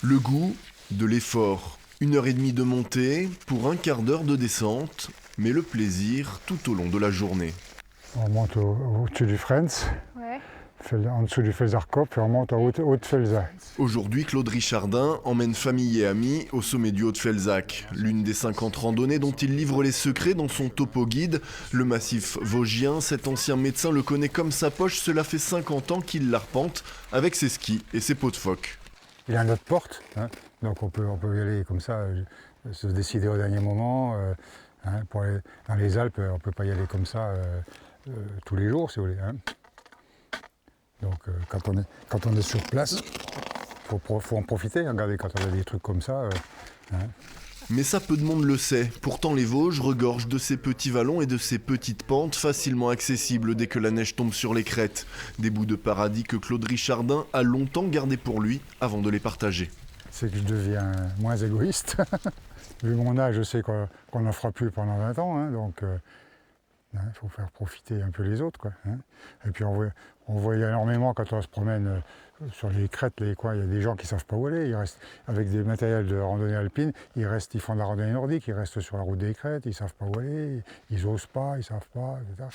Le goût de l'effort. 1 heure et demie de montée pour un quart d'heure de descente, mais le plaisir tout au long de la journée. On monte au-dessus du Frens, Ouais. en dessous du Felserkopf et on monte en haut de Felza. Aujourd'hui, Claude Richardin emmène famille et amis au sommet du Haut-de-Felzac, l'une des 50 randonnées dont il livre les secrets dans son topo guide. Le massif vosgien, cet ancien médecin le connaît comme sa poche, cela fait 50 ans qu'il l'arpente avec ses skis et ses pots de phoque. Il y a notre porte, donc on peut y aller comme ça, se décider au dernier moment. Pour aller dans les Alpes, on ne peut pas y aller comme ça tous les jours, si vous voulez. Donc quand on est sur place, il faut en profiter. Regardez, quand on a des trucs comme ça. Mais ça, peu de monde le sait. Pourtant, les Vosges regorgent de ces petits vallons et de ces petites pentes facilement accessibles dès que la neige tombe sur les crêtes. Des bouts de paradis que Claude Richardin a longtemps gardés pour lui avant de les partager. C'est que je deviens moins égoïste. Vu mon âge, je sais qu'on n'en fera plus pendant 20 ans, donc il faut faire profiter un peu les autres, quoi. Et puis on voit énormément quand on se promène sur les crêtes, les coins, il y a des gens qui ne savent pas où aller. Ils restent avec des matériels de randonnée alpine, ils font de la randonnée nordique, ils restent sur la route des crêtes, ils ne savent pas où aller, ils n'osent pas, ils ne savent pas, etc.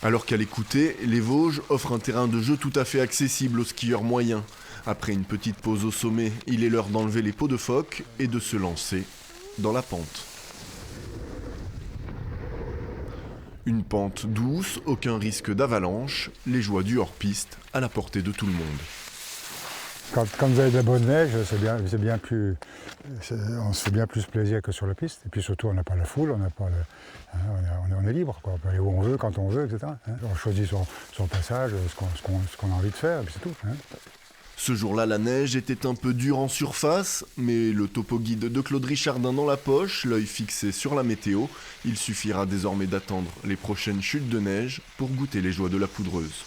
Alors qu'à l'écouter, les Vosges offrent un terrain de jeu tout à fait accessible aux skieurs moyens. Après une petite pause au sommet, il est l'heure d'enlever les pots de phoque et de se lancer dans la pente. Une pente douce, aucun risque d'avalanche, les joies du hors-piste à la portée de tout le monde. Quand vous avez de la bonne neige, on se fait bien plus plaisir que sur la piste. Et puis surtout, on n'a pas la foule, on est libre, quoi. On peut aller où on veut, quand on veut, etc. On choisit son passage, ce qu'on a envie de faire, et puis c'est tout. Ce jour-là, la neige était un peu dure en surface, mais le topo guide de Claude Richardin dans la poche, l'œil fixé sur la météo, il suffira désormais d'attendre les prochaines chutes de neige pour goûter les joies de la poudreuse.